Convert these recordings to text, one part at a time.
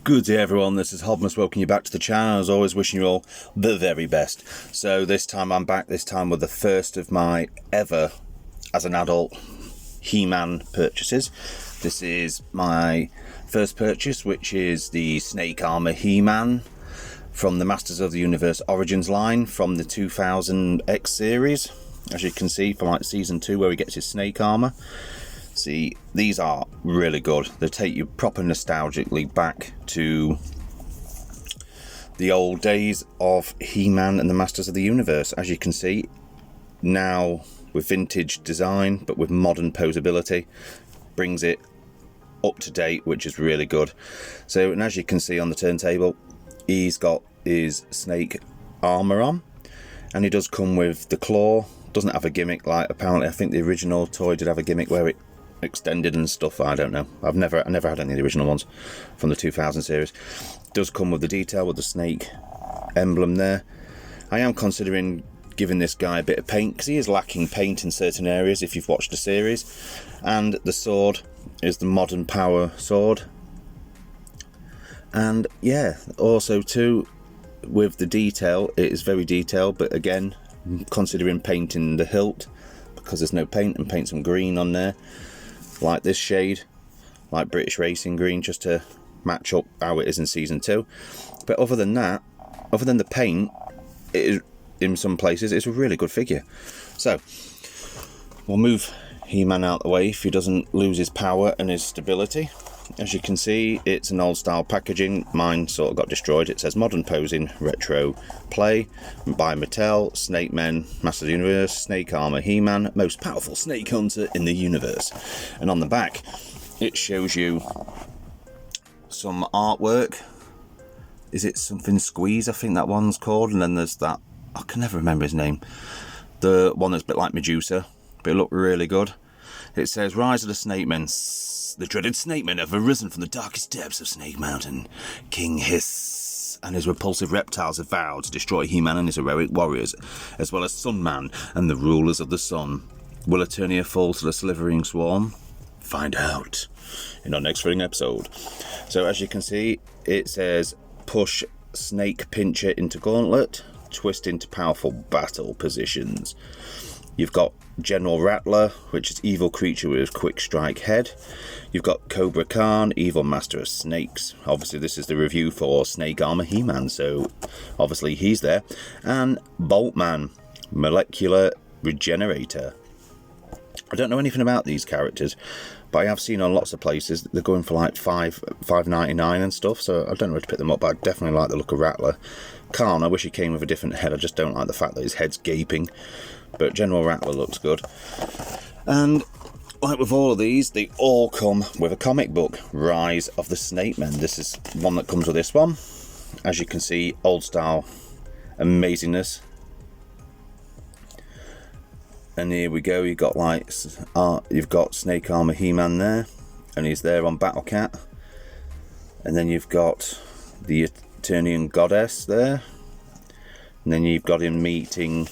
Good day everyone, this is Hobmas welcoming you back to the channel, as always wishing you all the very best. So this time I'm back, this time with the first of my ever, as an adult, He-Man purchases. This is my first purchase, which is the Snake Armour He-Man from the Masters of the Universe Origins line from the 2000X series. As you can see from like season 2 where he gets his snake armour. See, these are really good. They take you proper nostalgically back to the old days of He-Man and the Masters of the Universe. As you can see, now with vintage design, but with modern posability, brings it up to date, which is really good. So, and as you can see on the turntable, he's got his snake armour on, and he does come with the claw. Doesn't have a gimmick like, apparently I think the original toy did have a gimmick where it extended and stuff. I don't know. I never had any of the original ones from the 2000 series. Does come with the detail with the snake emblem there. I am considering giving this guy a bit of paint because he is lacking paint in certain areas if you've watched the series. And the sword is the modern power sword. And yeah, also too, with the detail, it is very detailed, but again, considering painting the hilt because there's no paint, and paint some green on there like this shade, like British Racing green, just to match up how it is in season 2. But other than that, other than the paint, it is, in some places it's a really good figure. So we'll move He-Man out the way if he doesn't lose his power and his stability. As you can see, it's an old style packaging. Mine sort of got destroyed. It says modern posing retro play by Mattel, Snake Men, Master of the Universe, Snake Armour He-Man, most powerful snake hunter in the universe. And on the back it shows you some artwork. Is it something Squeeze, I think that one's called? And then there's that, I can never remember his name, the one that's a bit like Medusa, but it looked really good. It says Rise of the Snake Men. The dreaded snake men have arisen from the darkest depths of Snake Mountain. King Hiss and his repulsive reptiles have vowed to destroy He-Man and his heroic warriors, as well as Sunman and the rulers of the sun. Will Eternia fall to the slithering swarm? Find out in our next thrilling episode. So as you can see, it says push snake pincher into gauntlet, twist into powerful battle positions. You've got General Rattler, which is evil creature with quick strike head. You've got Cobra Khan, evil master of snakes. Obviously this is the review for Snake Armour He-Man, so obviously he's there. And Boltman, molecular regenerator. I don't know anything about these characters, but I have seen on lots of places that they're going for like $5.99 and stuff, so I don't know where to pick them up, but I definitely like the look of Rattler. Khan, I wish he came with a different head. I just don't like the fact that his head's gaping. But General Rattler looks good. And like with all of these, they all come with a comic book, Rise of the Snake Men. This is one that comes with this one. As you can see, old style amazingness. And here we go, you've got like you've got Snake Armour He-Man there, and he's there on Battle Cat. And then you've got the Eternian Goddess there. And then you've got him meeting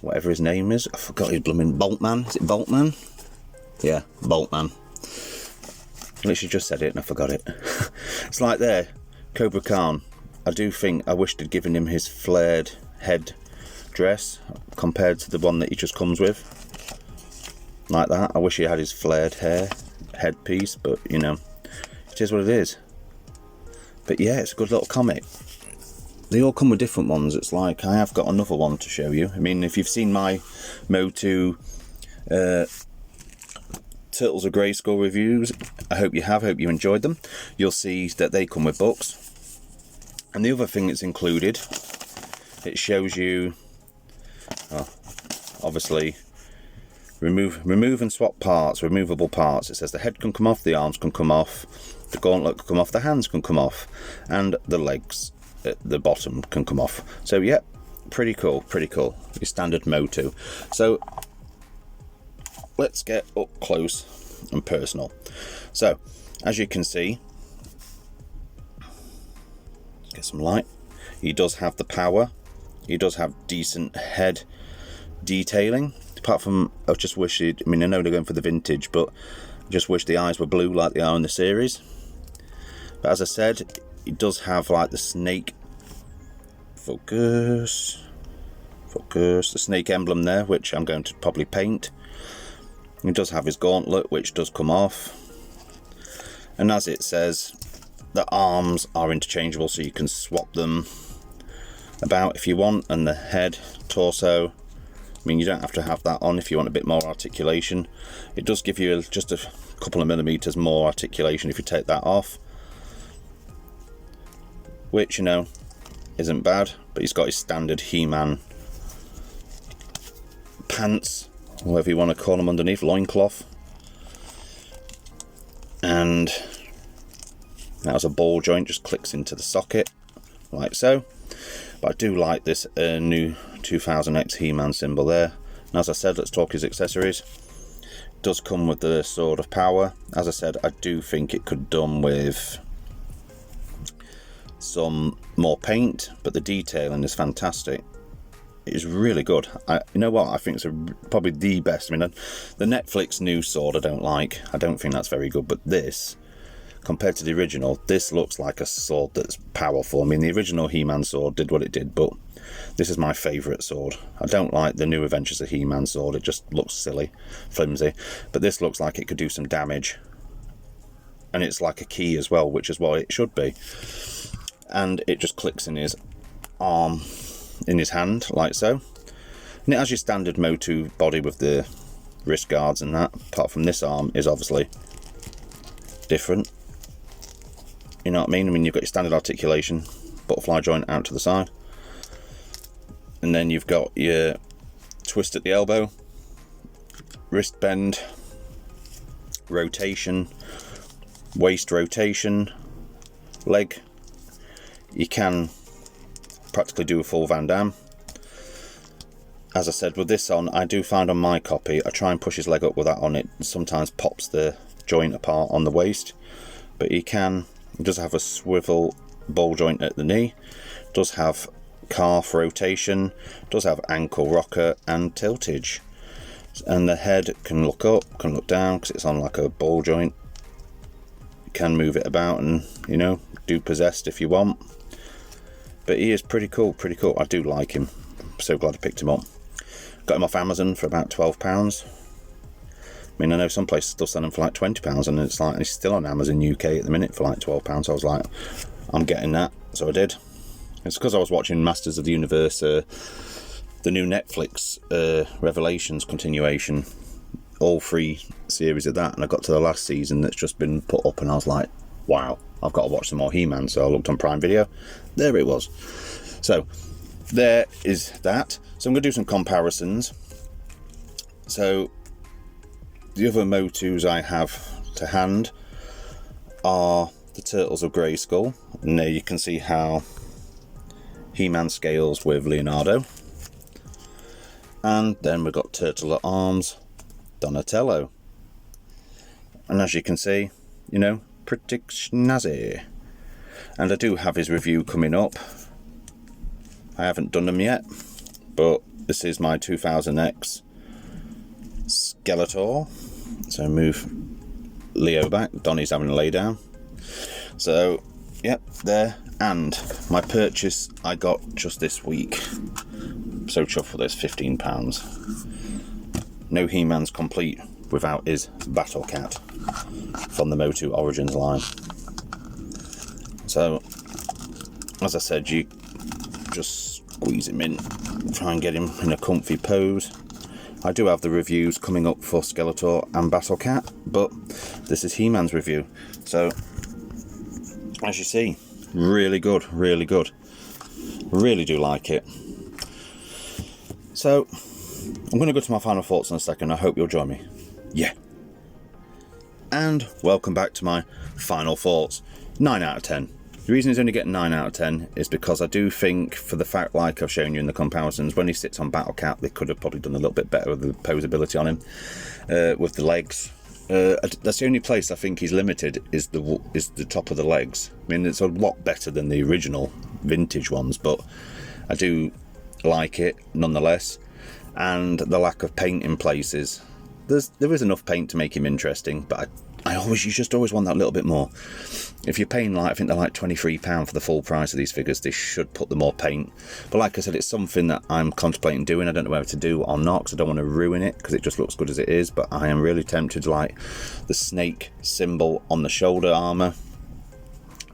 whatever his name is. I forgot his blooming Boltman. Is it Boltman? Yeah, Boltman. I literally just said it and I forgot it. It's like there, Cobra Khan. I do think I wish they'd given him his flared head dress compared to the one that he just comes with. Like that. I wish he had his flared hair headpiece, but you know, it is what it is. But yeah, it's a good little comic. They all come with different ones. It's like, I have got another one to show you. I mean, if you've seen my motu Turtles of Grayskull reviews, I hope you have, hope you enjoyed them. You'll see that they come with books. And the other thing that's included, it shows you, obviously, remove and swap parts, removable parts. It says the head can come off, the arms can come off, the gauntlet can come off, the hands can come off, and the legs at the bottom can come off. So yeah, pretty cool, your standard motu. So let's get up close and personal. So as you can see, let's get some light. He does have the power, he does have decent head detailing, apart from I just wish I know they're going for the vintage, but I just wish the eyes were blue like they are in the series. But as I said, it does have like the snake focus, the snake emblem there, which I'm going to probably paint. It does have his gauntlet, which does come off, and as it says, the arms are interchangeable, so you can swap them about if you want, and the head, torso, I mean, you don't have to have that on if you want a bit more articulation. It does give you just a couple of millimeters more articulation if you take that off, which, you know, isn't bad. But he's got his standard He-Man pants, whatever you want to call them, underneath, loincloth, and that was a ball joint, just clicks into the socket like so. But I do like this new 2000X He-Man symbol there. And as I said, let's talk his accessories. It does come with the Sword of Power. As I said, I do think it could done with some more paint, but the detailing is fantastic. It is really good. You know what, I think it's probably the best. I mean, the Netflix new sword I don't like. I don't think that's very good, but this, compared to the original, this looks like a sword that's powerful. I mean, the original He-Man sword did what it did, but this is my favourite sword. I don't like the New Adventures of He-Man sword. It just looks silly, flimsy. But this looks like it could do some damage. And it's like a key as well, which is what it should be. And it just clicks in his arm, in his hand, like so. And it has your standard motu body with the wrist guards and that. Apart from this arm is obviously different. You know what I mean? I mean, you've got your standard articulation, butterfly joint out to the side. And then you've got your twist at the elbow, wrist bend, rotation, waist rotation, leg. You can practically do a full Van Damme. As I said, with this on, I do find on my copy, I try and push his leg up with that on, it sometimes pops the joint apart on the waist. But he does have a swivel ball joint at the knee, does have calf rotation, does have ankle rocker and tiltage. And the head can look up, can look down, because it's on like a ball joint. You can move it about and, you know, do possessed if you want. But he is pretty cool, pretty cool. I do like him. I'm so glad I picked him up. Got him off Amazon for about £12. I mean, I know some places still sell them for like £20, and it's like he's still on Amazon UK at the minute for like £12. So I was like, I'm getting that. So I did. It's because I was watching Masters of the Universe, the new Netflix Revelations continuation, all 3 series of that, and I got to the last season that's just been put up, and I was like, wow, I've got to watch some more He-Man. So I looked on Prime Video, there it was. So there is that. So I'm going to do some comparisons. So the other motus I have to hand are the Turtles of Grayskull, and there you can see how He-Man scales with Leonardo. And then we've got Turtle at Arms, Donatello. And as you can see, you know, pretty snazzy. And I do have his review coming up. I haven't done them yet, but this is my 2000X Skeletor. So move Leo back. Donnie's having a lay down. So, yep, there. And my purchase I got just this week. So chuffed with this, £15. No He-Man's complete without his Battle Cat from the Motu Origins line. So, as I said, you just squeeze him in, try and get him in a comfy pose. I do have the reviews coming up for Skeletor and Battle Cat, but this is He-Man's review. So, as you see, really good, really good. Really do like it. So, I'm going to go to my final thoughts in a second. I hope you'll join me. Yeah. And welcome back to my final thoughts. 9 out of 10. The reason he's only getting 9 out of 10 is because I do think, for the fact, like I've shown you in the comparisons, when he sits on Battle Cat, they could have probably done a little bit better with the posability on him, with the legs. That's the only place I think he's limited, is the top of the legs. I mean, it's a lot better than the original vintage ones, but I do like it nonetheless. And the lack of paint in places. There is enough paint to make him interesting, but you just always want that little bit more. If you're paying, like, I think they're like £23 for the full price of these figures, they should put the more paint. But like I said, it's something that I'm contemplating doing. I don't know whether to do or not, because I don't want to ruin it, because it just looks good as it is. But I am really tempted, like the snake symbol on the shoulder armour.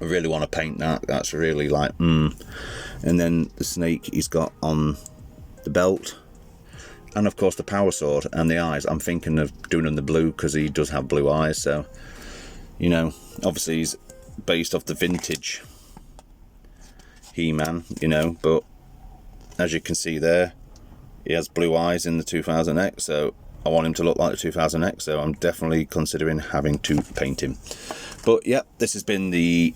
I really want to paint that. That's really like, And then the snake he's got on the belt. And of course the power sword and the eyes. I'm thinking of doing them the blue, because he does have blue eyes. So, you know, obviously he's based off the vintage He-Man, you know, but as you can see there, he has blue eyes in the 2000X, so I want him to look like the 2000X, so I'm definitely considering having to paint him. But yeah, this has been the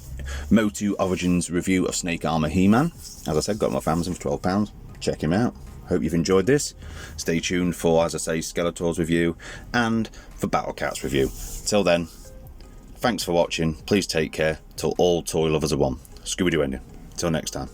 Motu Origins review of Snake Armour He-Man. As I said, got him off Amazon for £12. Check him out. Hope you've enjoyed this. Stay tuned for, as I say, Skeletor's review and for Battle Cat's review. Till then, thanks for watching. Please take care. Till all toy lovers are one. Scooby-Doo ending. Till next time.